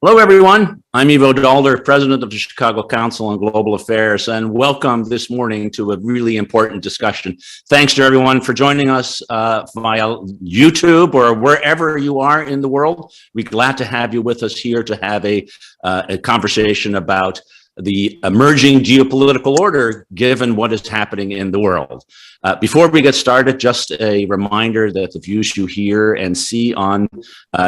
Hello, everyone. I'm Ivo Daalder, President of the Chicago Council on Global Affairs, and welcome this morning to a really important discussion. Thanks to everyone for joining us via YouTube or wherever you are in the world. We're glad to have you with us here to have a conversation about the emerging geopolitical order, given what is happening in the world. Before we get started, just a reminder that the views you hear and see on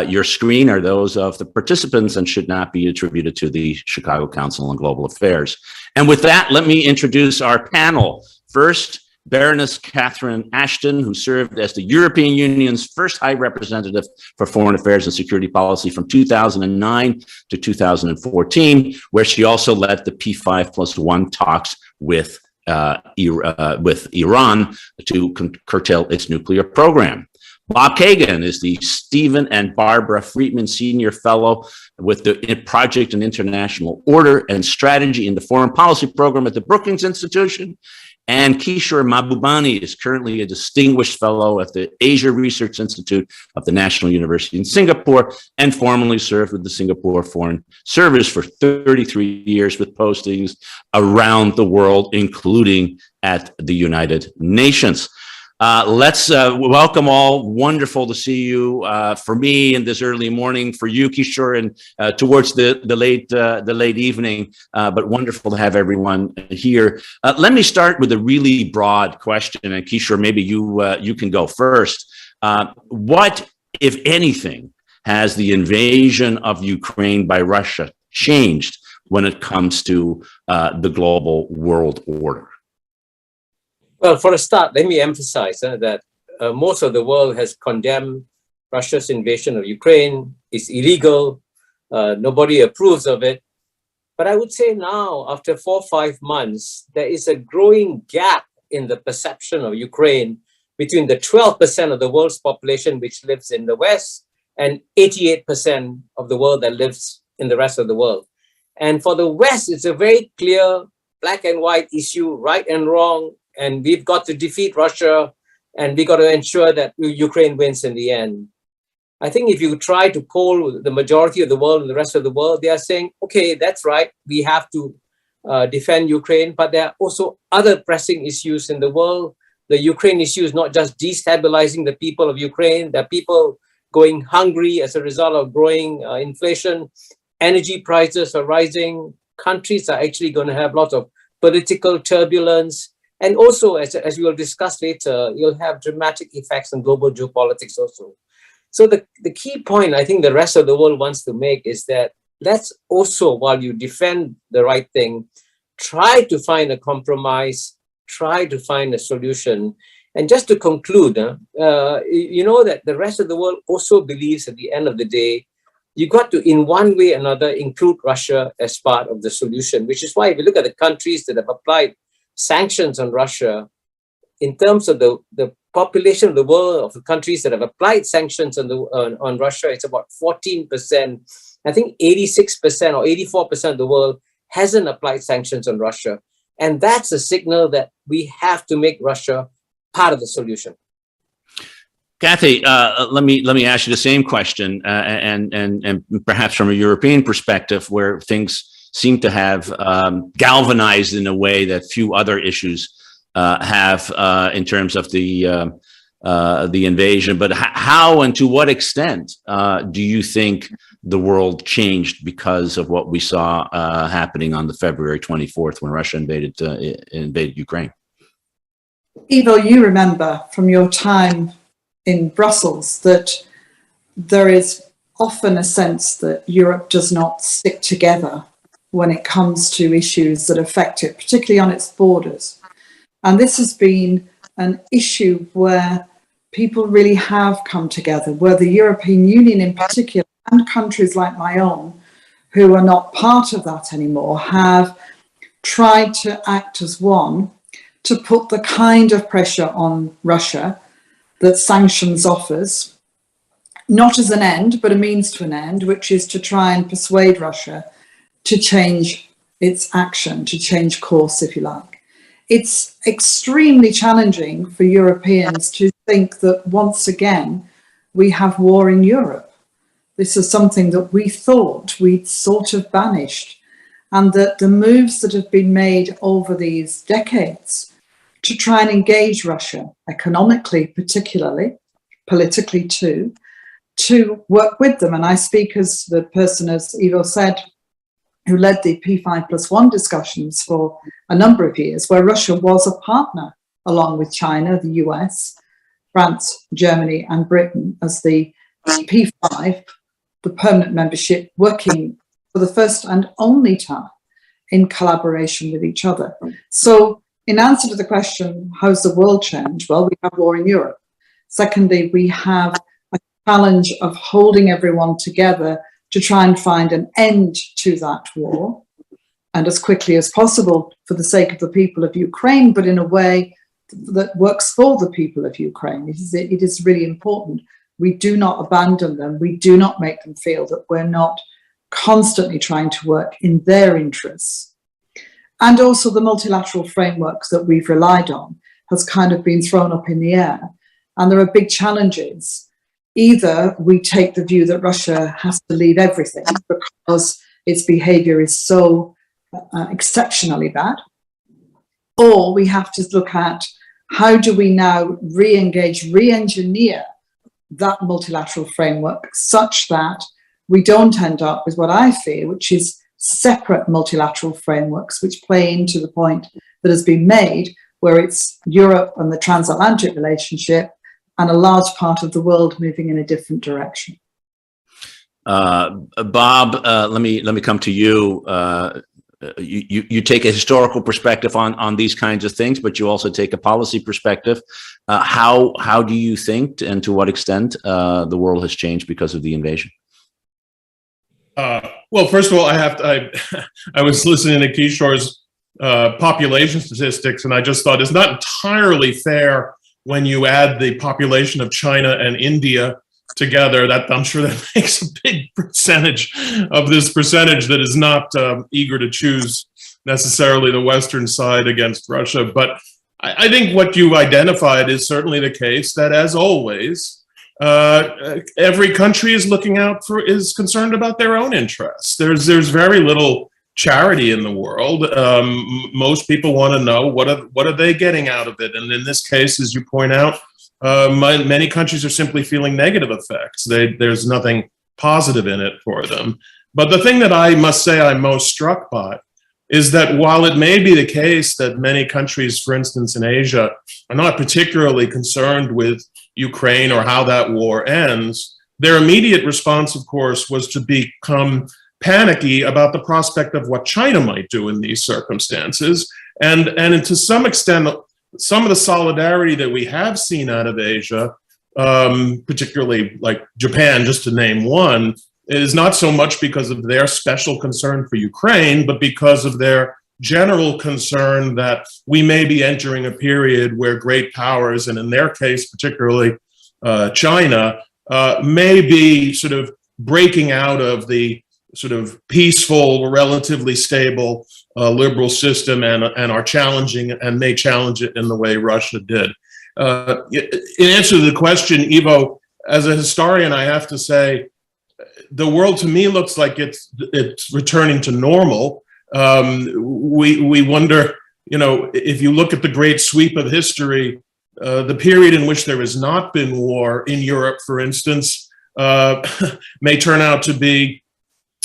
your screen are those of the participants and should not be attributed to the Chicago Council on Global Affairs. And with that, let me introduce our panel. First, Baroness Catherine Ashton, who served as the European Union's first High Representative for Foreign Affairs and Security Policy from 2009 to 2014, where she also led the P5+1 talks with Iran to curtail its nuclear program. Bob Kagan is the Stephen and Barbara Friedman Senior Fellow with the Project and International Order and Strategy in the Foreign Policy Program at the Brookings Institution. And Kishore Mahbubani is currently a distinguished fellow at the Asia Research Institute of the National University in Singapore and formerly served with the Singapore Foreign Service for 33 years with postings around the world, including at the United Nations. Let's welcome all. Wonderful to see you. For me in this early morning, for you, Kishore, and towards the late evening. But wonderful to have everyone here. Let me start with a really broad question, and Kishore, maybe you can go first. What, if anything, has the invasion of Ukraine by Russia changed when it comes to the global world order? Well, for a start, let me emphasize that most of the world has condemned Russia's invasion of Ukraine. It's illegal. Nobody approves of it. But I would say now, after 4 or 5 months, there is a growing gap in the perception of Ukraine between the 12% of the world's population which lives in the West and 88% of the world that lives in the rest of the world. And for the West, it's a very clear black and white issue, right and wrong. And we've got to defeat Russia, and we got to ensure that Ukraine wins in the end. I think if you try to poll the majority of the world and the rest of the world, they are saying, okay, that's right, we have to defend Ukraine, but there are also other pressing issues in the world. The Ukraine issue is not just destabilizing the people of Ukraine. There are people going hungry as a result of growing inflation. Energy prices are rising. Countries are actually going to have lots of political turbulence. And also, as we will discuss later, you'll have dramatic effects on global geopolitics also. So the key point I think the rest of the world wants to make is that let's also, while you defend the right thing, try to find a compromise, try to find a solution. And just to conclude, you know that the rest of the world also believes at the end of the day, you got to, in one way or another, include Russia as part of the solution, which is why if you look at the countries that have applied sanctions on Russia, in terms of the population of the world, of the countries that have applied sanctions on Russia, it's about 14%. I think 86% or 84% of the world hasn't applied sanctions on Russia. And that's a signal that we have to make Russia part of the solution. Kathy, let me ask you the same question, and perhaps from a European perspective, where things seem to have galvanized in a way that few other issues have in terms of the invasion. But how and to what extent do you think the world changed because of what we saw happening on the February 24th when Russia invaded Ukraine? Ivo, you remember from your time in Brussels that there is often a sense that Europe does not stick together when it comes to issues that affect it, particularly on its borders. And this has been an issue where people really have come together, where the European Union in particular, and countries like my own, who are not part of that anymore, have tried to act as one to put the kind of pressure on Russia that sanctions offers, not as an end, but a means to an end, which is to try and persuade Russia to change its action, to change course, if you like. It's extremely challenging for Europeans to think that once again we have war in Europe. This is something that we thought we'd sort of banished, and that the moves that have been made over these decades to try and engage Russia, economically particularly, politically too, to work with them. And I speak as the person, as Ivo said, who led the P5+1 discussions for a number of years, where Russia was a partner along with China, the US, France, Germany, and Britain as the P5, the permanent membership, working for the first and only time in collaboration with each other. So in answer to the question, how's the world changed? Well, we have war in Europe. Secondly, we have a challenge of holding everyone together to try and find an end to that war, and as quickly as possible for the sake of the people of Ukraine, but in a way that works for the people of Ukraine. It is really important. We do not abandon them. We do not make them feel that we're not constantly trying to work in their interests. And also the multilateral frameworks that we've relied on has kind of been thrown up in the air. And there are big challenges. Either we take the view that Russia has to leave everything because its behavior is so exceptionally bad, or we have to look at how do we now re-engage, re-engineer that multilateral framework such that we don't end up with what I fear, which is separate multilateral frameworks, which play into the point that has been made, where it's Europe and the transatlantic relationship and a large part of the world moving in a different direction. Bob, let me come to you. You take a historical perspective on these kinds of things, but you also take a policy perspective. How do you think, and to what extent, the world has changed because of the invasion? Well, first of all, I was listening to Kishore's population statistics, and I just thought it's not entirely fair when you add the population of China and India together. That I'm sure that makes a big percentage of this percentage that is not eager to choose necessarily the Western side against Russia. But I think what you identified is certainly the case that, as always, every country is concerned about their own interests. There's very little charity in the world. Most people want to know what are they getting out of it, and in this case, as you point out, many countries are simply feeling negative effects. There's nothing positive in it for them. But the thing that I must say I'm most struck by is that while it may be the case that many countries, for instance, in Asia, are not particularly concerned with Ukraine or how that war ends, their immediate response, of course, was to become panicky about the prospect of what China might do in these circumstances. And to some extent, some of the solidarity that we have seen out of Asia, particularly like Japan, just to name one, is not so much because of their special concern for Ukraine, but because of their general concern that we may be entering a period where great powers, and in their case, particularly China, may be sort of breaking out of the sort of peaceful, relatively stable liberal system and are challenging and may challenge it in the way Russia did. In answer to the question, Ivo, as a historian, I have to say, the world to me looks like it's returning to normal. We wonder, if you look at the great sweep of history, the period in which there has not been war in Europe, for instance, may turn out to be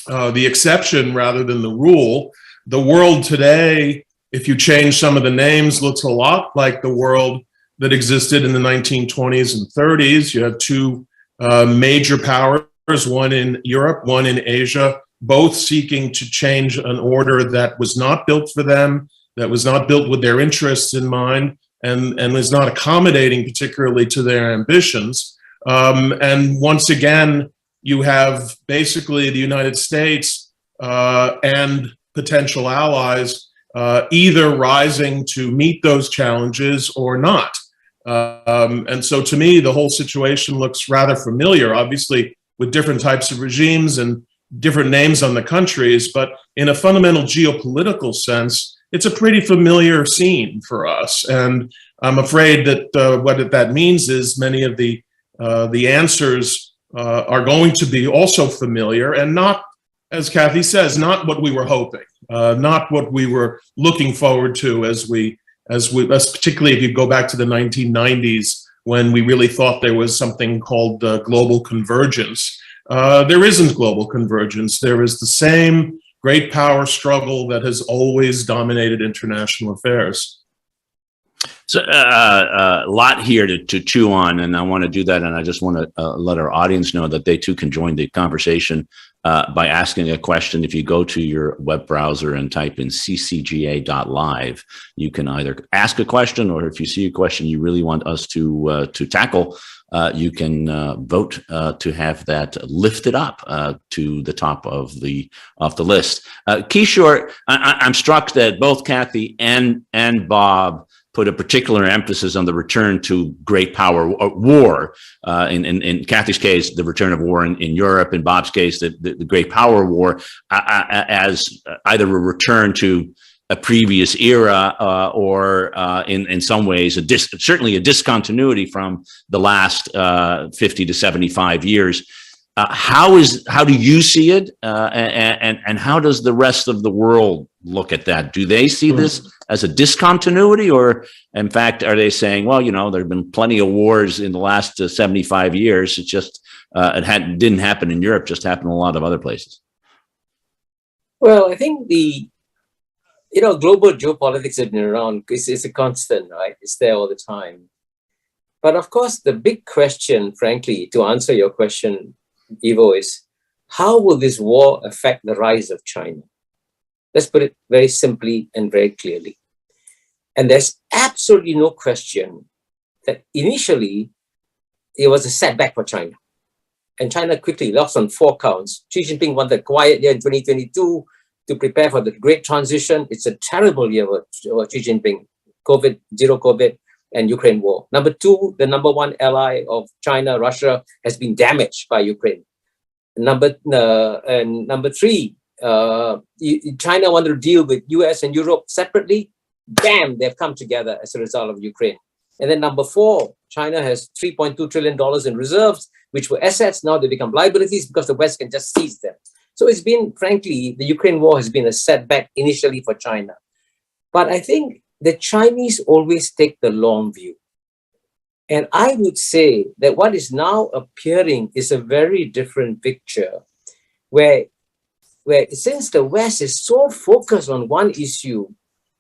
the exception rather than the rule. The world today, if you change some of the names, looks a lot like the world that existed in the 1920s and 30s. You have two major powers, one in Europe, one in Asia, both seeking to change an order that was not built for them, that was not built with their interests in mind, and was not accommodating particularly to their ambitions. And once again, you have basically the United States and potential allies either rising to meet those challenges or not. And so to me, the whole situation looks rather familiar, obviously with different types of regimes and different names on the countries, but in a fundamental geopolitical sense, it's a pretty familiar scene for us. And I'm afraid that what that means is many of the answers are going to be also familiar, and not, as Kathy says, not what we were hoping, not what we were looking forward to as particularly if you go back to the 1990s, when we really thought there was something called global convergence. There isn't global convergence. There is the same great power struggle that has always dominated international affairs. So a lot here to chew on, and I want to do that. And I just want to let our audience know that they too can join the conversation by asking a question. If you go to your web browser and type in ccga.live, you can either ask a question, or if you see a question you really want us to tackle, you can vote to have that lifted up to the top of the list. Kishore, I'm struck that both Kathy and Bob put a particular emphasis on the return to great power war. In Kathy's case, the return of war in Europe. In Bob's case, the great power war as either a return to a previous era or in some ways certainly a discontinuity from the last 50 to 75 years. How do you see it, and how does the rest of the world look at that? Do they see this as a discontinuity, or in fact, are they saying, well, there have been plenty of wars in the last 75 years. It's just didn't happen in Europe, just happened in a lot of other places? Well, I think global geopolitics has been around. It's a constant, right? It's there all the time. But of course, the big question, frankly, to answer your question, Ivo, is how will this war affect the rise of China? Let's put it very simply and very clearly. And there's absolutely no question that initially it was a setback for China. And China quickly lost on 4 counts. Xi Jinping wanted a quiet year in 2022 to prepare for the great transition. It's a terrible year for Xi Jinping, COVID, zero COVID, and Ukraine war. Number 2, the number 1 ally of China, Russia, has been damaged by Ukraine. Number 3, China wanted to deal with US and Europe separately. Bam, they've come together as a result of Ukraine. And then number 4, China has $3.2 trillion in reserves, which were assets. Now they become liabilities because the West can just seize them. So it's been, frankly, the Ukraine war has been a setback initially for China. But I think the Chinese always take the long view. And I would say that what is now appearing is a very different picture, where since the West is so focused on one issue,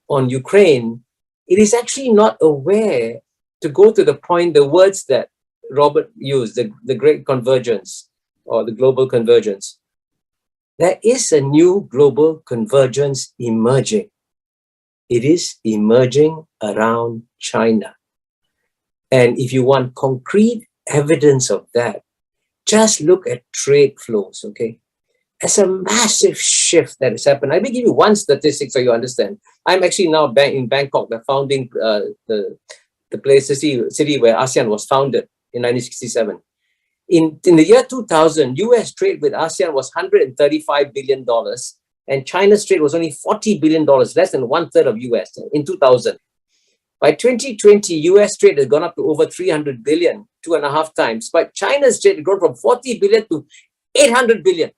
on Ukraine, it is actually not aware to go to the point, the words that Robert used, the great convergence or the global convergence. There is a new global convergence emerging. It is emerging around China. And if you want concrete evidence of that, just look at trade flows, okay? It's a massive shift that has happened. Let me give you one statistic so you understand. I'm actually now in Bangkok, the founding, the place, the city where ASEAN was founded in 1967. In the year 2000, US trade with ASEAN was $135 billion, and China's trade was only $40 billion, less than 1/3 of US in 2000. By 2020, US trade has gone up to over 300 billion, 2.5 times. But China's trade has grown from 40 billion to 800 billion.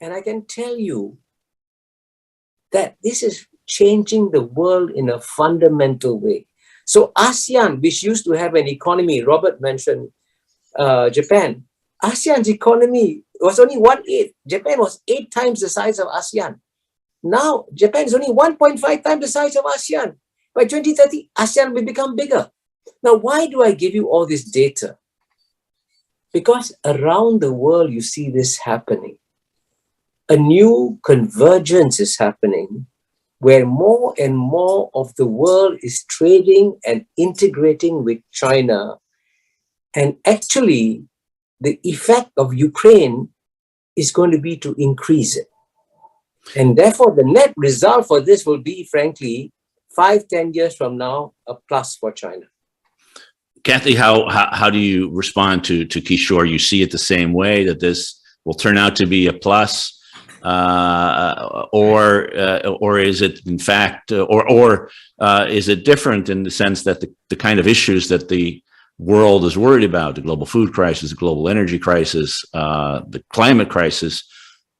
And I can tell you that this is changing the world in a fundamental way. So ASEAN, which used to have an economy, Robert mentioned Japan. ASEAN's economy was only 1/8. Japan was 8 times the size of ASEAN. Now, Japan is only 1.5 times the size of ASEAN. By 2030, ASEAN will become bigger. Now, why do I give you all this data? Because around the world, you see this happening. A new convergence is happening where more and more of the world is trading and integrating with China. And actually, the effect of Ukraine is going to be to increase it. And therefore, the net result for this will be, frankly, 5-10 years from now, a plus for China. Kathy, how do you respond to Kishore? You see it the same way, that this will turn out to be a plus, or is it in fact, or is it different in the sense that the kind of issues that the world is worried about, the global food crisis, the global energy crisis, the climate crisis,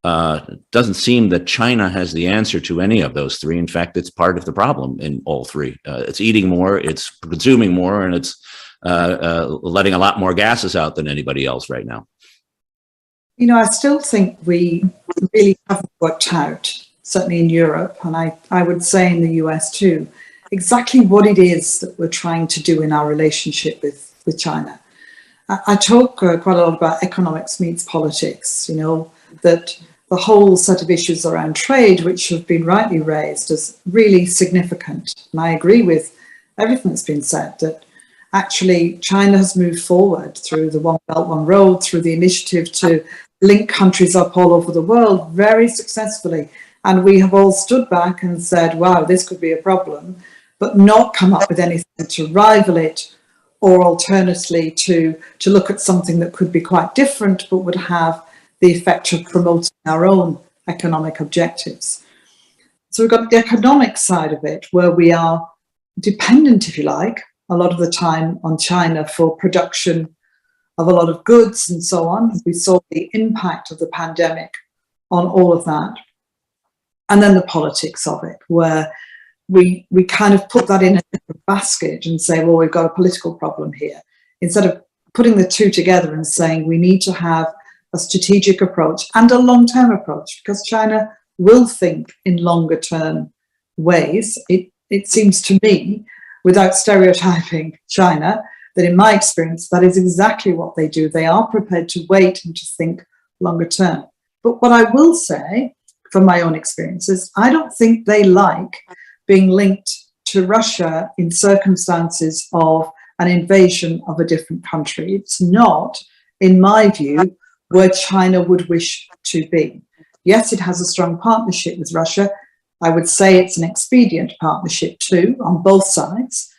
doesn't seem that China has the answer to any of those three. In fact, it's part of the problem in all three. It's eating more, it's consuming more, and it's letting a lot more gases out than anybody else right now. You know, I still think we really haven't worked out, certainly in Europe, and I would say in the US too, exactly what it is that we're trying to do in our relationship with China. I talk quite a lot about economics meets politics, you know, that the whole set of issues around trade, which have been rightly raised as really significant. And I agree with everything that's been said, that actually China has moved forward through the One Belt, One Road, through the initiative to link countries up all over the world very successfully. And we have all stood back and said, wow, this could be a problem, but not come up with anything to rival it, or alternatively to look at something that could be quite different, but would have the effect of promoting our own economic objectives. So we've got the economic side of it, where we are dependent, if you like, a lot of the time on China for production of a lot of goods and so on. We saw the impact of the pandemic on all of that. And then the politics of it, where we kind of put that in a different basket and say, well, we've got a political problem here, instead of putting the two together and saying we need to have a strategic approach and a long-term approach, because China will think in longer term ways. It seems to me, without stereotyping China, that in my experience, that is exactly what they do. They are prepared to wait and to think longer term. But what I will say, from my own experiences, I don't think they like being linked to Russia in circumstances of an invasion of a different country. It's not, in my view, where China would wish to be. Yes, it has a strong partnership with Russia. I would say it's an expedient partnership too, on both sides.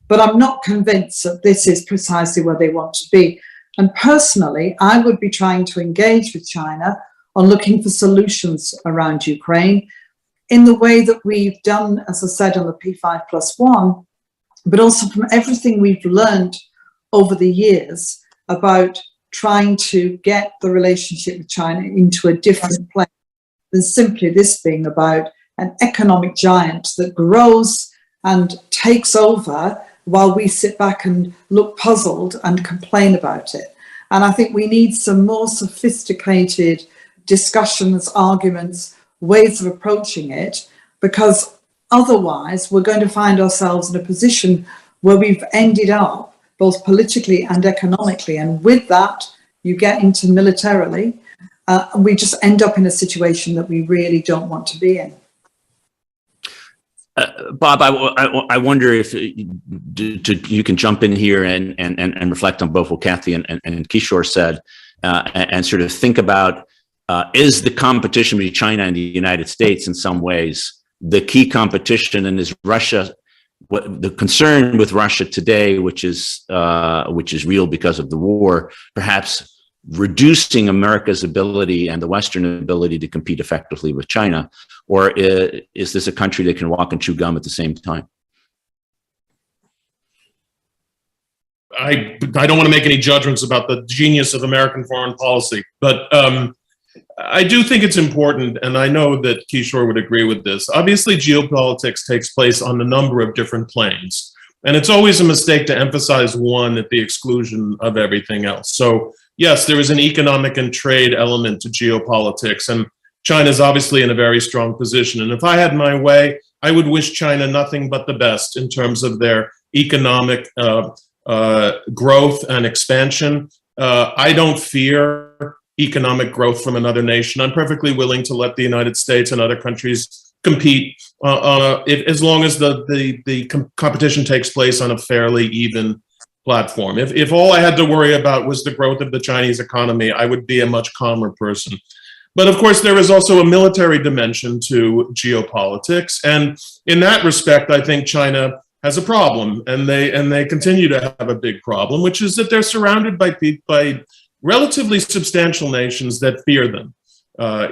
But I'm not convinced that this is precisely where they want to be. And personally, I would be trying to engage with China on looking for solutions around Ukraine in the way that we've done, as I said, on the P5+1, but also from everything we've learned over the years about trying to get the relationship with China into a different place than simply this being about an economic giant that grows and takes over while we sit back and look puzzled and complain about it. And I think we need some more sophisticated discussions, arguments, ways of approaching it, because otherwise we're going to find ourselves in a position where we've ended up both politically and economically. And with that, you get into militarily, we just end up in a situation that we really don't want to be in. Bob, I wonder if you can jump in here and reflect on both what Kathy and Kishore said, and sort of think about, is the competition between China and the United States in some ways the key competition, and is Russia, what the concern with Russia today, which is real because of the war, perhaps reducing America's ability and the Western ability to compete effectively with China? Or is this a country that can walk and chew gum at the same time? I don't want to make any judgments about the genius of American foreign policy, but I do think it's important, and I know that Kishore would agree with this. Obviously, geopolitics takes place on a number of different planes, and it's always a mistake to emphasize one at the exclusion of everything else. So yes, there is an economic and trade element to geopolitics, and China is obviously in a very strong position. And if I had my way, I would wish China nothing but the best in terms of their economic growth and expansion. I don't fear economic growth from another nation. I'm perfectly willing to let the United States and other countries compete as long as the competition takes place on a fairly even platform. If all I had to worry about was the growth of the Chinese economy, I would be a much calmer person. But of course, there is also a military dimension to geopolitics. And in that respect, I think China has a problem, and they continue to have a big problem, which is that they're surrounded by relatively substantial nations that fear them.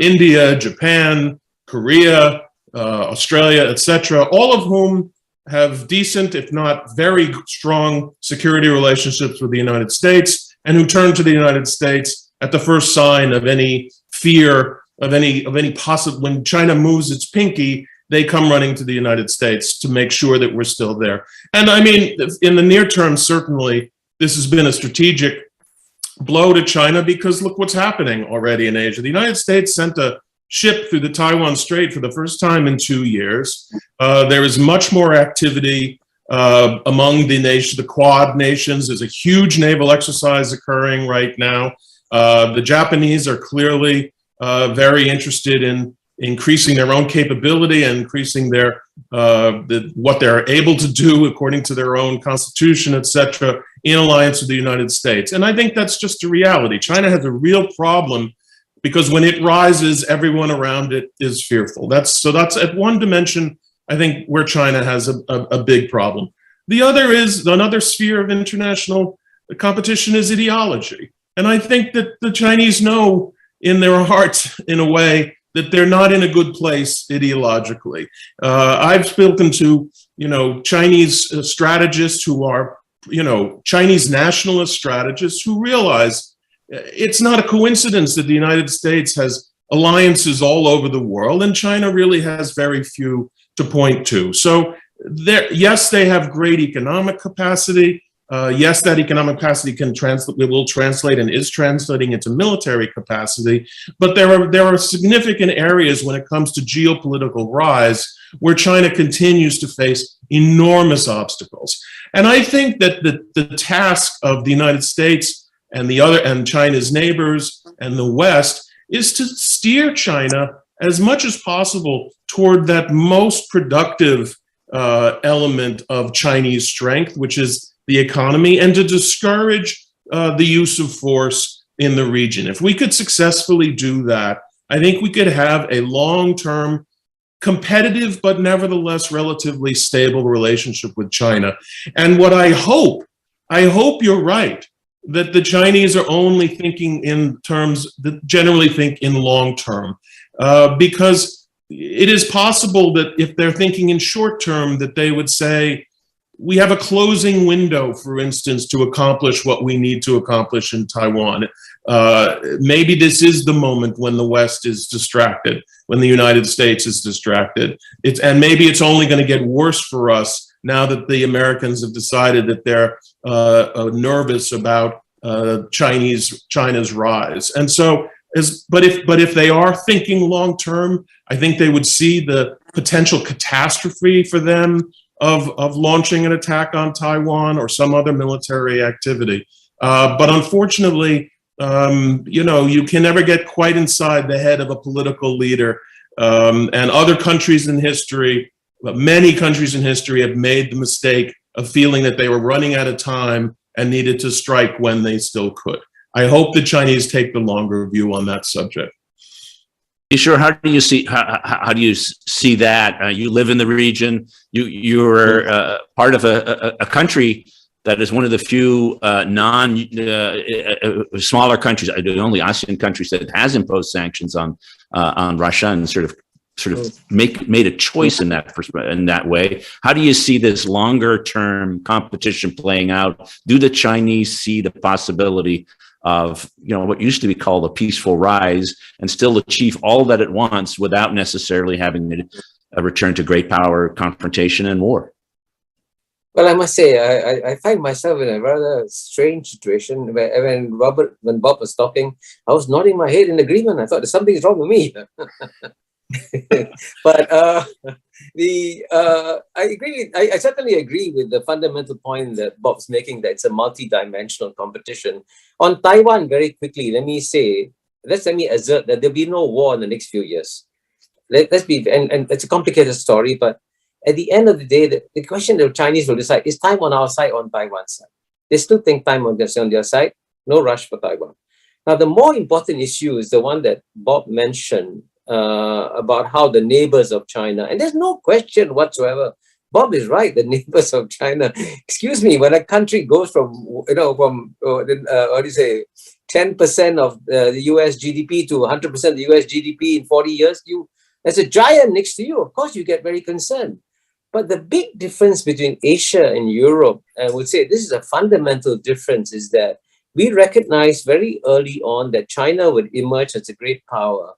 India, Japan, Korea, Australia, etc., all of whom have decent, if not very strong, security relationships with the United States, and who turn to the United States at the first sign of any fear of any possible. When China moves its pinky, they come running to the United States to make sure that we're still there. And I mean, in the near term, certainly, this has been a strategic blow to China, because look what's happening already in Asia. The United States sent a ship through the Taiwan Strait for the first time in 2 years. There is much more activity among the Quad nations. There's a huge naval exercise occurring right now. The Japanese are clearly very interested in increasing their own capability and increasing their what they're able to do according to their own constitution, etc., in alliance with the United States. And I think that's just a reality. China has a real problem, because when it rises, everyone around it is fearful. That's at one dimension, I think, where China has a big problem. The other is another sphere of international competition is ideology. And I think that the Chinese know in their hearts, in a way, that they're not in a good place ideologically. I've spoken to, Chinese strategists who are, Chinese nationalist strategists who realize it's not a coincidence that the United States has alliances all over the world, and China really has very few to point to. So yes, they have great economic capacity. Yes, that economic capacity will translate and is translating into military capacity, but there are significant areas when it comes to geopolitical rise where China continues to face enormous obstacles. And I think that the task of the United States and China's neighbors and the West is to steer China as much as possible toward that most productive element of Chinese strength, which is the economy, and to discourage the use of force in the region. If we could successfully do that, I think we could have a long-term, competitive, but nevertheless relatively stable relationship with China. And what I hope you're right, that the Chinese are only thinking in terms that generally think in long term, because it is possible that if they're thinking in short term, that they would say, we have a closing window, for instance, to accomplish what we need to accomplish in Taiwan. Maybe this is the moment when the West is distracted, when the United States is distracted. And maybe it's only going to get worse for us now that the Americans have decided that they're nervous about China's rise. And so, but if they are thinking long term, I think they would see the potential catastrophe for them of launching an attack on Taiwan or some other military activity. But unfortunately, you can never get quite inside the head of a political leader. And other countries in history, many countries in history, have made the mistake of feeling that they were running out of time and needed to strike when they still could. I hope the Chinese take the longer view on that subject. Kishore, how do you see that? You live in the region. You're part of a country that is one of the few smaller countries, the only ASEAN countries that has imposed sanctions on Russia and sort of made a choice in that way. How do you see this longer term competition playing out? Do the Chinese see the possibility of what used to be called a peaceful rise and still achieve all that it wants without necessarily having a return to great power, confrontation, and war? Well, I must say, I find myself in a rather strange situation where when Bob was talking, I was nodding my head in agreement. I thought there's something wrong with me. But I certainly agree with the fundamental point that Bob's making, that it's a multi-dimensional competition. On Taiwan, very quickly, let me assert that there'll be no war in the next few years. And it's a complicated story, but at the end of the day, the question the Chinese will decide, is time on our side or on Taiwan's side? They still think time on their side, no rush for Taiwan. Now, the more important issue is the one that Bob mentioned, about how the neighbors of China, and there's no question whatsoever, Bob is right, the neighbors of China. Excuse me, when a country goes from 10% of the US GDP to 100% of the US GDP in 40 years, there's a giant next to you. Of course, you get very concerned. But the big difference between Asia and Europe, I would say this is a fundamental difference, is that we recognized very early on that China would emerge as a great power.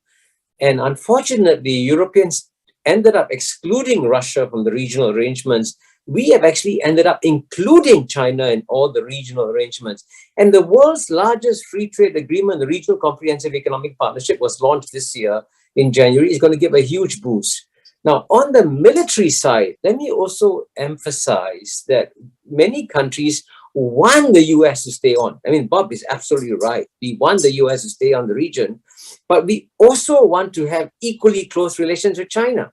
And unfortunately, Europeans ended up excluding Russia from the regional arrangements. We have actually ended up including China in all the regional arrangements. And the world's largest free trade agreement, the Regional Comprehensive Economic Partnership, was launched this year in January. It's going to give a huge boost. Now, on the military side, let me also emphasize that many countries want the US to stay on. I mean, Bob is absolutely right. We want the US to stay on the region, but we also want to have equally close relations with China.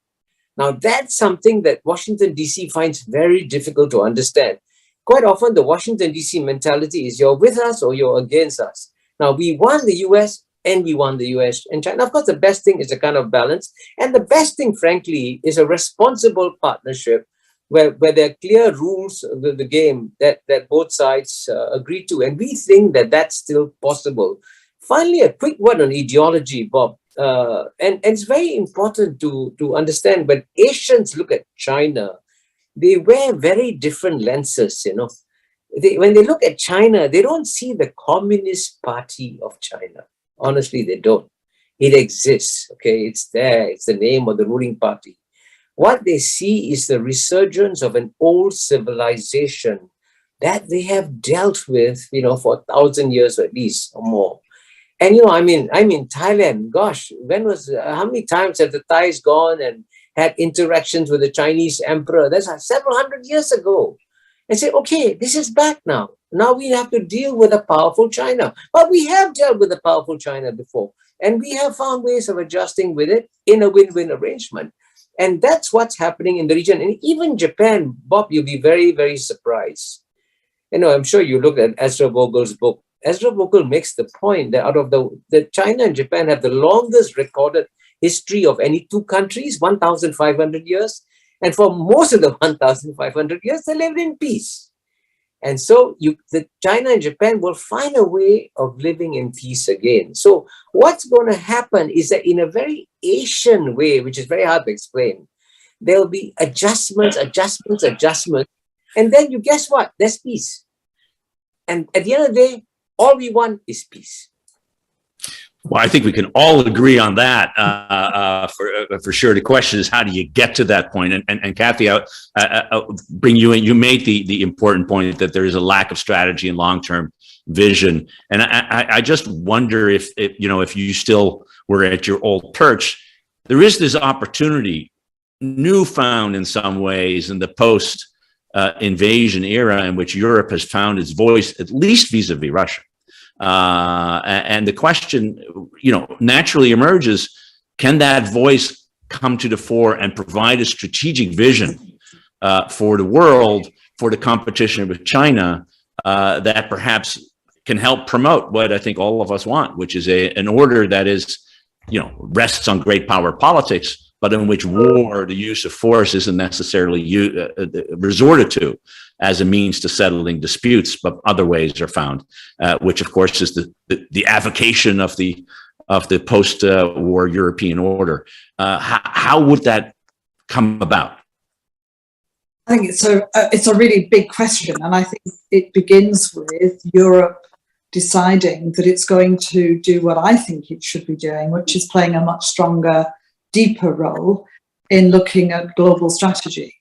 Now, that's something that Washington, D.C. finds very difficult to understand. Quite often, the Washington, D.C. mentality is you're with us or you're against us. Now, we want the US and we want the US and China. Of course, the best thing is a kind of balance. And the best thing, frankly, is a responsible partnership where there are clear rules of the game that both sides agree to. And we think that that's still possible. Finally, a quick word on ideology, Bob. And it's very important to understand when Asians look at China, they wear very different lenses, you know. When they look at China, they don't see the Communist Party of China. Honestly, they don't. It exists, okay? It's there. It's the name of the ruling party. What they see is the resurgence of an old civilization that they have dealt with, you know, for 1,000 years or at least or more. And, you know, I'm in Thailand. Gosh, how many times have the Thais gone and had interactions with the Chinese emperor? That's several hundred years ago. And say, okay, this is back now. Now we have to deal with a powerful China. But we have dealt with a powerful China before. And we have found ways of adjusting with it in a win-win arrangement. And that's what's happening in the region. And even Japan, Bob, you'll be very, very surprised. You know, I'm sure you looked at Ezra Vogel's book. Ezra Vogel makes the point that out of the China and Japan have the longest recorded history of any two countries, 1,500 years. And for most of the 1,500 years, they lived in peace. And so the China and Japan will find a way of living in peace again. So what's going to happen is that in a very Asian way, which is very hard to explain, there'll be adjustments. And then you guess what? There's peace. And at the end of the day, all we want is peace. Well, I think we can all agree on that for sure. The question is, how do you get to that point? And Kathy, I'll bring you in. You made the important point that there is a lack of strategy and long-term vision. And I just wonder if you still were at your old perch, there is this opportunity, newfound in some ways, in the post invasion era in which Europe has found its voice, at least vis-a-vis Russia. And the question, naturally emerges, can that voice come to the fore and provide a strategic vision for the world, for the competition with China, that perhaps can help promote what I think all of us want, which is an order that is, rests on great power politics, but in which war, the use of force, isn't necessarily resorted to as a means to settling disputes, but other ways are found, which of course is the avocation of the post-war European order. How would that come about? I think it's a really big question, and I think it begins with Europe deciding that it's going to do what I think it should be doing, which is playing a much stronger, deeper role in looking at global strategy.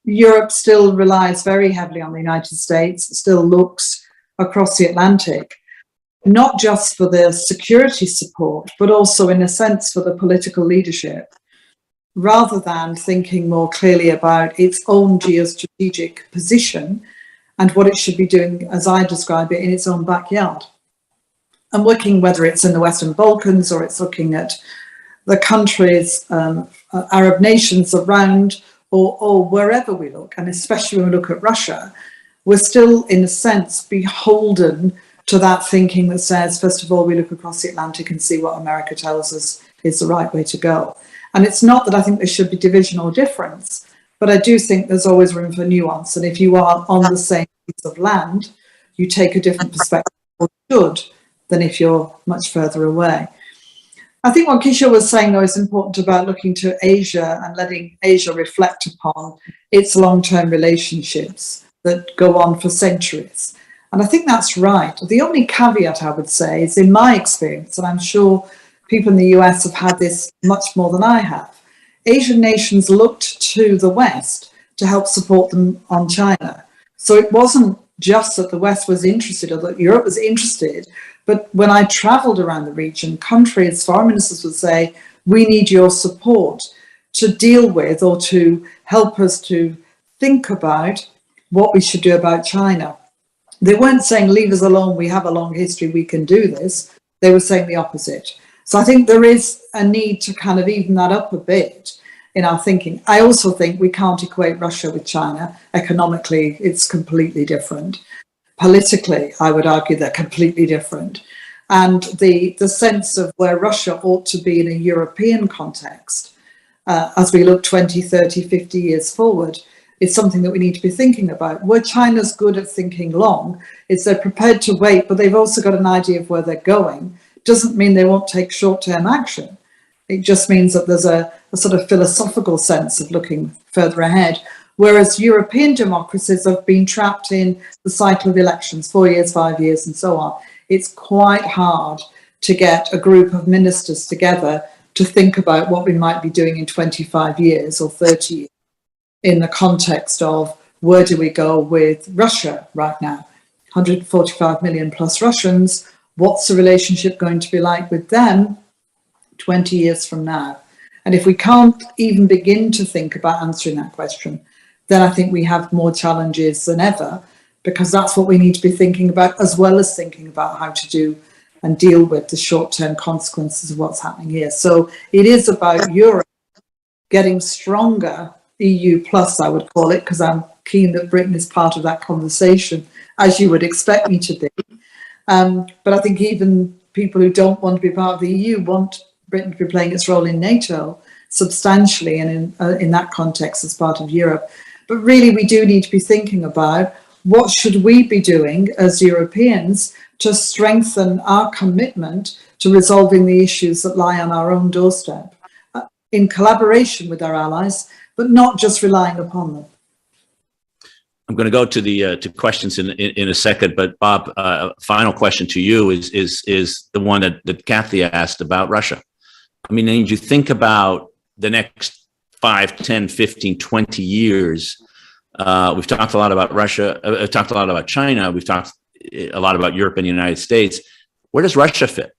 Europe still relies very heavily on the United States, still looks across the Atlantic, not just for the security support, but also in a sense for the political leadership, rather than thinking more clearly about its own geostrategic position and what it should be doing, as I describe it, in its own backyard. And looking, whether it's in the Western Balkans or it's looking at the countries, Arab nations around, or wherever we look, and especially when we look at Russia, we're still, in a sense, beholden to that thinking that says, first of all, we look across the Atlantic and see what America tells us is the right way to go. And it's not that I think there should be division or difference, but I do think there's always room for nuance. And if you are on the same piece of land, you take a different perspective, or should, than if you're much further away. I think what Kishore was saying, though, is important about looking to Asia and letting Asia reflect upon its long-term relationships that go on for centuries. And I think that's right. The only caveat I would say is, in my experience, and I'm sure people in the US have had this much more than I have, Asian nations looked to the West to help support them on China. So it wasn't just that the West was interested or that Europe was interested, but when I traveled around the region, countries, foreign ministers would say, we need your support to deal with or to help us to think about what we should do about China. They weren't saying, leave us alone, we have a long history, we can do this. They were saying the opposite. So I think there is a need to kind of even that up a bit in our thinking. I also think we can't equate Russia with China. Economically, it's completely different. Politically, I would argue they're completely different. And the sense of where Russia ought to be in a European context, as we look 20, 30, 50 years forward, is something that we need to be thinking about. Where China's good at thinking long is they're prepared to wait, but they've also got an idea of where they're going. Doesn't mean they won't take short-term action. It just means that there's a sort of philosophical sense of looking further ahead. Whereas European democracies have been trapped in the cycle of elections, 4 years, 5 years, and so on. It's quite hard to get a group of ministers together to think about what we might be doing in 25 years or 30 years in the context of where do we go with Russia right now? 145 million plus Russians. What's the relationship going to be like with them 20 years from now? And if we can't even begin to think about answering that question, then I think we have more challenges than ever, because that's what we need to be thinking about, as well as thinking about how to do and deal with the short-term consequences of what's happening here. So it is about Europe getting stronger, EU plus I would call it, because I'm keen that Britain is part of that conversation, as you would expect me to be. But I think even people who don't want to be part of the EU want Britain to be playing its role in NATO substantially, and in that context as part of Europe. But really, we do need to be thinking about what should we be doing as Europeans to strengthen our commitment to resolving the issues that lie on our own doorstep, in collaboration with our allies, but not just relying upon them. I'm going to go to the to questions in a second, but Bob, final question to you is the one that Kathy asked about Russia. I mean, and you think about the next 5, 10, 15, 20 years. We've talked a lot about Russia, talked a lot about China. We've talked a lot about Europe and the United States. Where does Russia fit?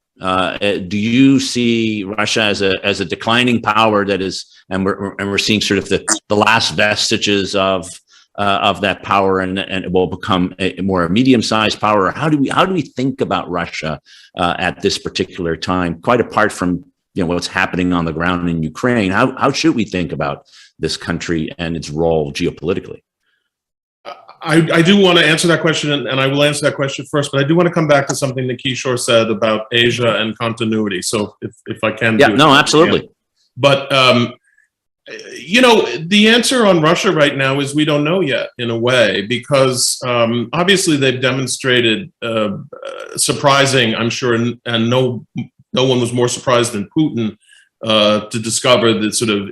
Do you see Russia as a declining power that is, and we're seeing sort of the last vestiges of that power, and it will become a more medium-sized power? How do we think about Russia at this particular time, quite apart from what's happening on the ground in Ukraine? How should we think about this country and its role geopolitically? I do want to answer that question, and I will answer that question first, but I do want to come back to something that Kishore said about Asia and continuity. So if I can. Yeah, no, absolutely. But, the answer on Russia right now is we don't know yet, in a way, because obviously they've demonstrated surprising, I'm sure, and no one was more surprised than Putin to discover the sort of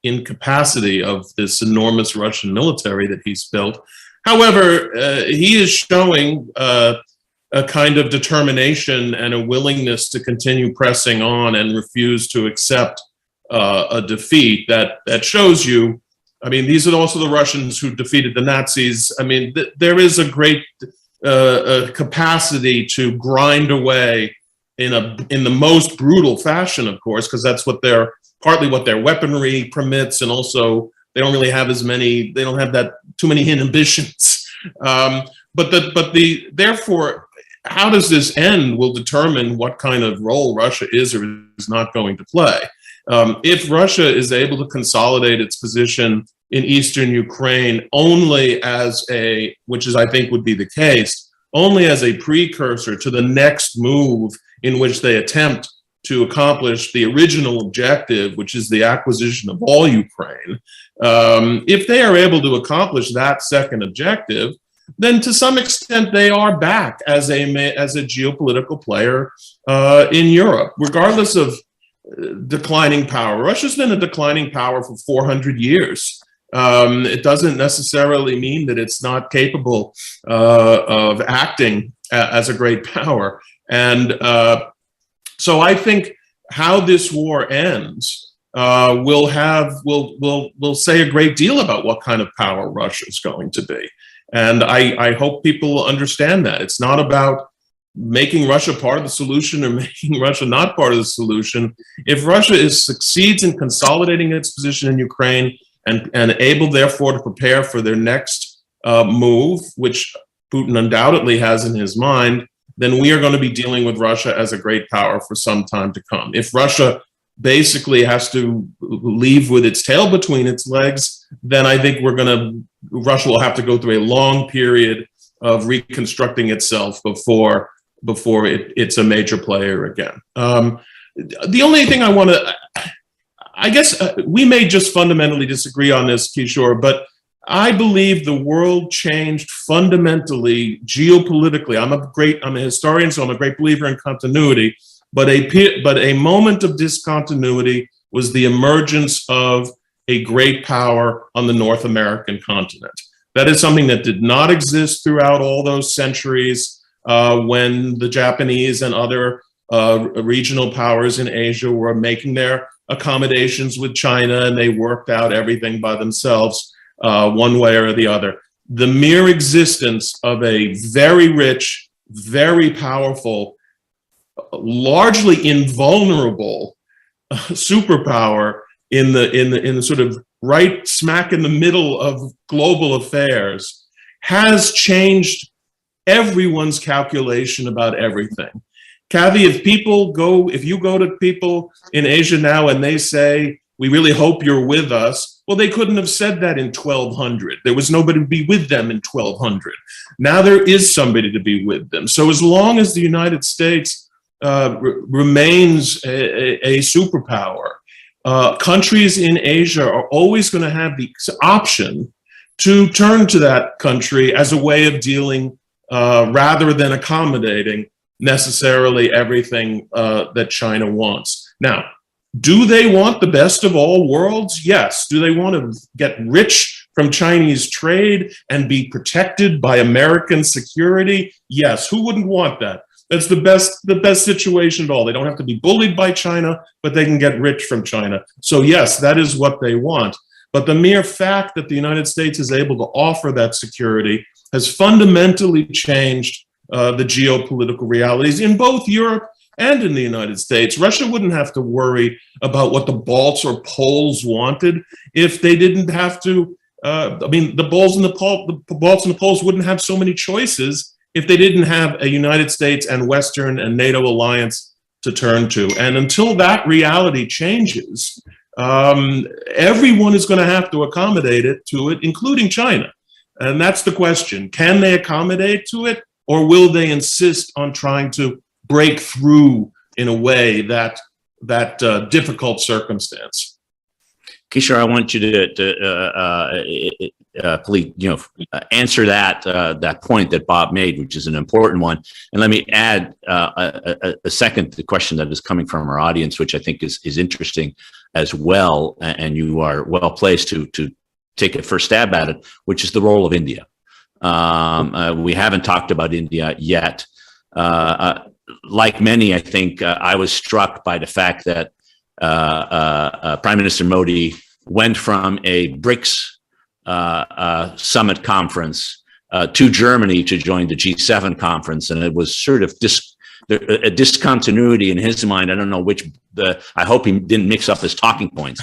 incapacity of this enormous Russian military that he's built. However, he is showing a kind of determination and a willingness to continue pressing on and refuse to accept a defeat that shows you. I mean, these are also the Russians who defeated the Nazis. I mean, there is a great capacity to grind away in the most brutal fashion, of course, because that's partly what their weaponry permits, and also they don't really have they don't have too many inhibitions. Therefore, how does this end will determine what kind of role Russia is or is not going to play. If Russia is able to consolidate its position in eastern Ukraine only which is I think would be the case, only as a precursor to the next move in which they attempt to accomplish the original objective, which is the acquisition of all Ukraine. If they are able to accomplish that second objective, then to some extent they are back as a geopolitical player in Europe, regardless of declining power. Russia's been a declining power for 400 years. It doesn't necessarily mean that it's not capable of acting as a great power. And so I think how this war ends will say a great deal about what kind of power Russia is going to be. And I hope people understand that. It's not about making Russia part of the solution or making Russia not part of the solution. If Russia succeeds in consolidating its position in Ukraine and able, therefore, to prepare for their next move, which Putin undoubtedly has in his mind, then we are going to be dealing with Russia as a great power for some time to come. If Russia basically has to leave with its tail between its legs, then I think Russia will have to go through a long period of reconstructing itself before it's a major player again. The only thing I want to, I guess we may just fundamentally disagree on this, Kishore, but I believe the world changed fundamentally geopolitically. I'm a historian, so I'm a great believer in continuity, but a moment of discontinuity was the emergence of a great power on the North American continent. That is something that did not exist throughout all those centuries when the Japanese and other regional powers in Asia were making their accommodations with China, and they worked out everything by themselves one way or the other. The mere existence of a very rich, very powerful, largely invulnerable superpower in the sort of right smack in the middle of global affairs has changed everyone's calculation about everything. Kathy, if you go to people in Asia now and they say, we really hope you're with us, well, they couldn't have said that in 1200. There was nobody to be with them in 1200. Now there is somebody to be with them. So as long as the United States remains a superpower, countries in Asia are always going to have the option to turn to that country as a way of dealing rather than accommodating necessarily everything that China wants. Now, do they want the best of all worlds? Yes. Do they want to get rich from Chinese trade and be protected by American security? Yes. Who wouldn't want that? That's the best situation of all. They don't have to be bullied by China, but they can get rich from China. So yes, that is what they want. But the mere fact that the United States is able to offer that security has fundamentally changed the geopolitical realities in both Europe and in the United States. Russia wouldn't have to worry about what the Balts or Poles wanted if they didn't have to. The Balts and the Poles wouldn't have so many choices if they didn't have a United States and Western and NATO alliance to turn to. And until that reality changes, everyone is going to have to accommodate to it, including China. And that's the question. Can they accommodate to it, or will they insist on trying to break through in a way that difficult circumstance? Kishore, I want you to please, answer that point that Bob made, which is an important one. And let me add a second to the question that is coming from our audience, which I think is interesting as well. And you are well placed to take a first stab at it, which is the role of India. We haven't talked about India yet. Like many, I think I was struck by the fact that Prime Minister Modi went from a BRICS summit conference to Germany to join the G7 conference, and it was sort of a discontinuity in his mind. I don't know I hope he didn't mix up his talking points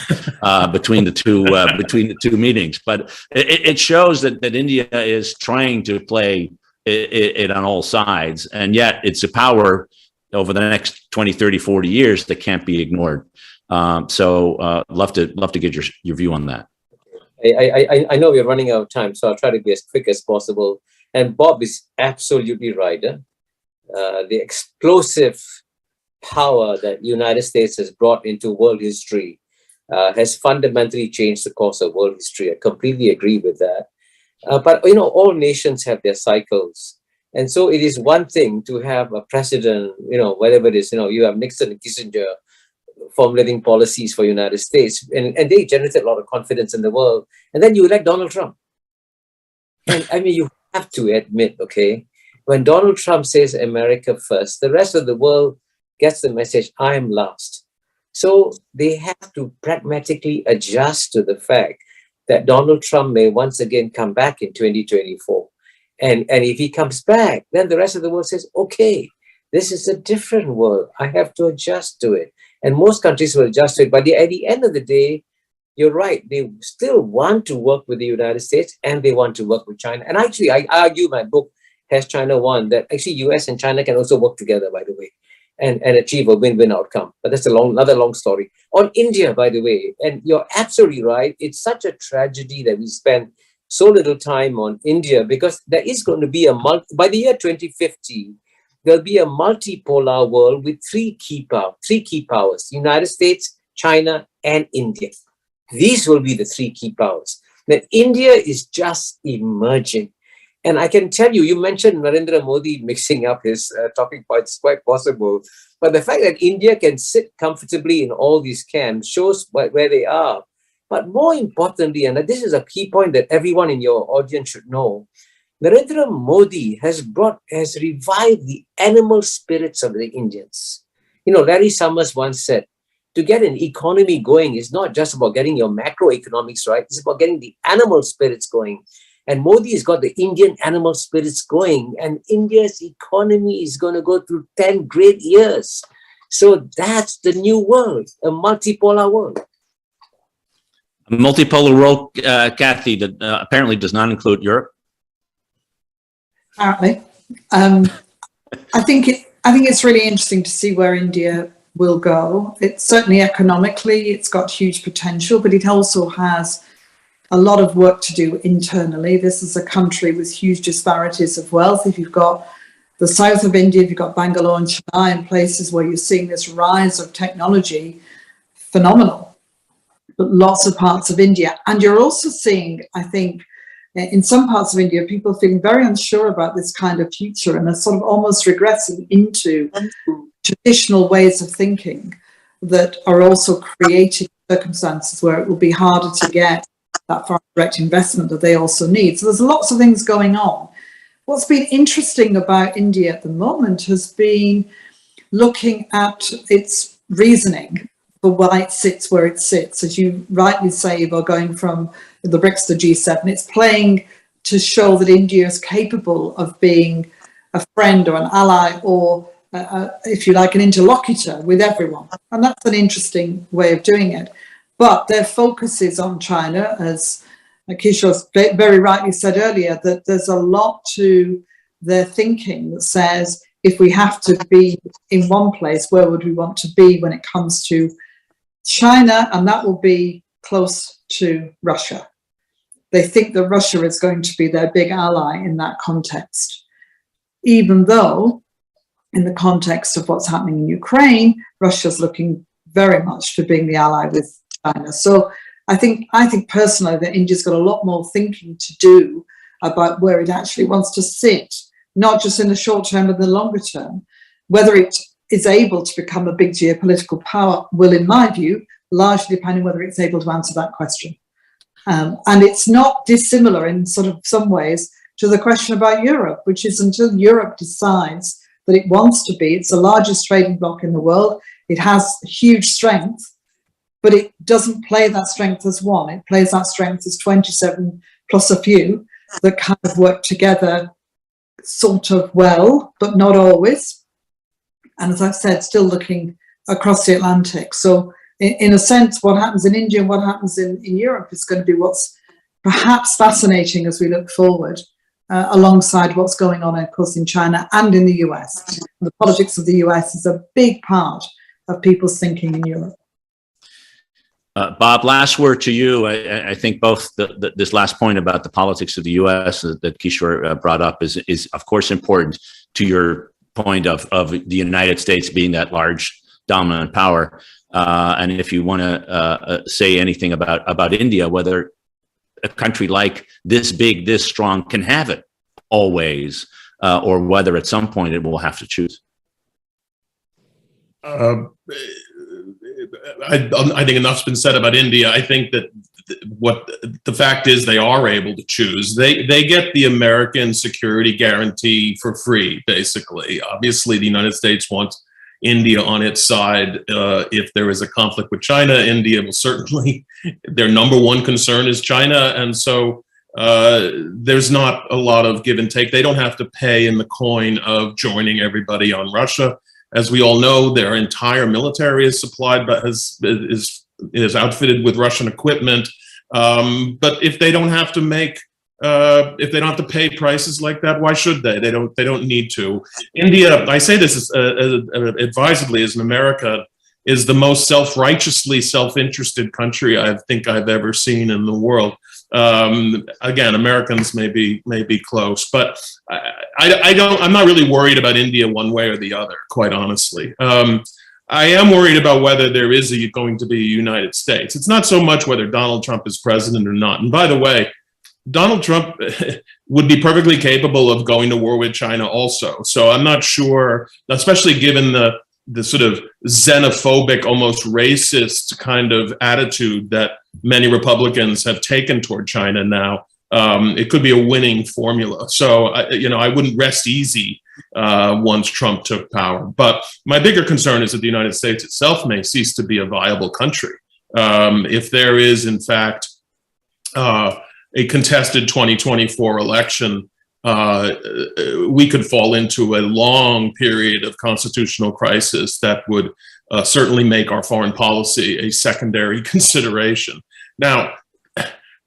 between the two meetings, but it shows that India is trying to play it on all sides, and yet it's a power over the next 20, 30, 40 years that can't be ignored. So love to get your view on that. I know we're running out of time, so I'll try to be as quick as possible. And Bob is absolutely right. The explosive power that the United States has brought into world history has fundamentally changed the course of world history. I completely agree with that. But, all nations have their cycles. And so it is one thing to have a president, whatever it is, you have Nixon and Kissinger formulating policies for the United States, and they generated a lot of confidence in the world. And then you elect Donald Trump. And I mean, you have to admit, okay, when Donald Trump says America first, the rest of the world gets the message, I am last. So they have to pragmatically adjust to the fact that Donald Trump may once again come back in 2024. And if he comes back, then the rest of the world says, okay, this is a different world. I have to adjust to it. And most countries will adjust to it. But at the end of the day, you're right. They still want to work with the United States and they want to work with China. And actually, I argue my book, Has China Won, that actually US and China can also work together, by the way, and achieve a win-win outcome. But that's another long story. On India, by the way, and you're absolutely right. It's such a tragedy that we spend so little time on India, because there is going to be by the year 2050, there'll be a multipolar world with three key powers, United States, China, and India. These will be the three key powers. Now, India is just emerging. And I can tell you, you mentioned Narendra Modi mixing up his talking points, quite possible. But the fact that India can sit comfortably in all these camps shows where they are. But more importantly, and this is a key point that everyone in your audience should know, Narendra Modi has revived the animal spirits of the Indians. You know, Larry Summers once said, to get an economy going is not just about getting your macroeconomics right, it's about getting the animal spirits going. And Modi has got the Indian animal spirits going, and India's economy is going to go through 10 great years. So that's the new world, a multipolar world. A multipolar world, Kathy, that apparently does not include Europe. Apparently, I think it's really interesting to see where India will go. It's certainly economically, it's got huge potential, but it also has a lot of work to do internally. This is a country with huge disparities of wealth. If you've got the south of India, if you've got Bangalore and Chennai and places where you're seeing this rise of technology, phenomenal. But lots of parts of India. And you're also seeing, I think, in some parts of India, people feeling very unsure about this kind of future and are sort of almost regressing into traditional ways of thinking that are also creating circumstances where it will be harder to get that foreign direct investment that they also need. So there's lots of things going on. What's been interesting about India at the moment has been looking at its reasoning for why it sits where it sits. As you rightly say, Ivo, going from the BRICS to G7, it's playing to show that India is capable of being a friend or an ally or, if you like, an interlocutor with everyone. And that's an interesting way of doing it. But their focus is on China, as Kishore very rightly said earlier, that there's a lot to their thinking that says, if we have to be in one place, where would we want to be when it comes to China? And that will be close to Russia. They think that Russia is going to be their big ally in that context, even though in the context of what's happening in Ukraine, Russia's looking very much for being the ally with China. So I think personally that India's got a lot more thinking to do about where it actually wants to sit, not just in the short term but the longer term. Whether it is able to become a big geopolitical power will, in my view, largely depend on whether it's able to answer that question. And it's not dissimilar in sort of some ways to the question about Europe, which is until Europe decides that it wants to be, it's the largest trading bloc in the world, it has huge strength, but it doesn't play that strength as one. It plays that strength as 27 plus a few that kind of work together sort of well, but not always. And as I've said, still looking across the Atlantic. So in a sense, what happens in India and what happens in Europe is going to be what's perhaps fascinating as we look forward, alongside what's going on, of course, in China and in the US. The politics of the US is a big part of people's thinking in Europe. Bob, last word to you. I think both this last point about the politics of the U.S. that Kishore brought up is of course important to your point of the United States being that large dominant power. And if you want to say anything about India, whether a country like this big, this strong can have it always, or whether at some point it will have to choose. I think enough's been said about India. I think that what the fact is, they are able to choose. They get the American security guarantee for free, basically. Obviously, the United States wants India on its side. If there is a conflict with China, India will certainly, their number one concern is China. And so there's not a lot of give and take. They don't have to pay in the coin of joining everybody on Russia. As we all know, their entire military is supplied, but is outfitted with Russian equipment. But if they don't have to make, if they don't have to pay prices like that, why should they? They don't need to. India, I say this advisedly, as an America, is the most self-righteously self-interested country I think I've ever seen in the world. Again, Americans may be close, but I'm not really worried about India one way or the other, quite honestly. I am worried about whether there is going to be a United States. It's not so much whether Donald Trump is president or not. And by the way, Donald Trump would be perfectly capable of going to war with China also. So I'm not sure, especially given the sort of xenophobic, almost racist kind of attitude that many Republicans have taken toward China now. It could be a winning formula. So, I wouldn't rest easy once Trump took power. But my bigger concern is that the United States itself may cease to be a viable country. If there is, in fact, a contested 2024 election, we could fall into a long period of constitutional crisis that would certainly make our foreign policy a secondary consideration. Now,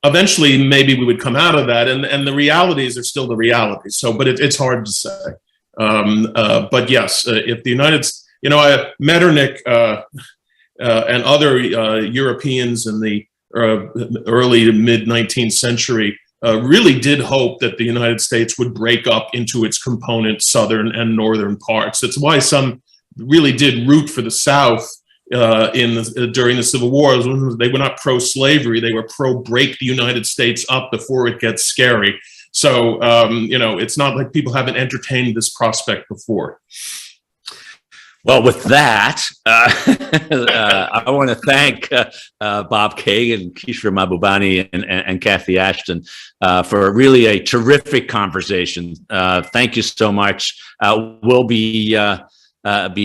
eventually, maybe we would come out of that, and the realities are still the realities. So, but it's hard to say. But yes, if the Metternich and other Europeans in the early to mid 19th century really did hope that the United States would break up into its component southern and northern parts. That's why some really did root for the South during the Civil War. They were not pro-slavery; they were pro-break the United States up before it gets scary. So it's not like people haven't entertained this prospect before. Well, with that, I want to thank Bob Kagan, Kishore Mahbubani, and Kathy Ashton for really a terrific conversation. Thank you so much. We'll be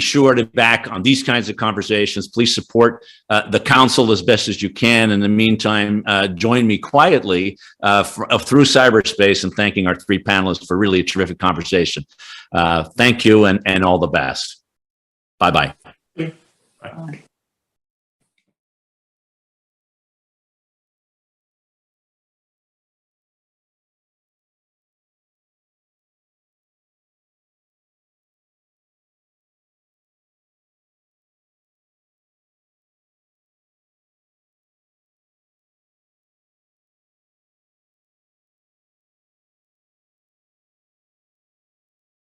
sure to be back on these kinds of conversations. Please support the council as best as you can. In the meantime, join me quietly through cyberspace in thanking our three panelists for really a terrific conversation. Thank you and all the best. Bye-bye. Bye.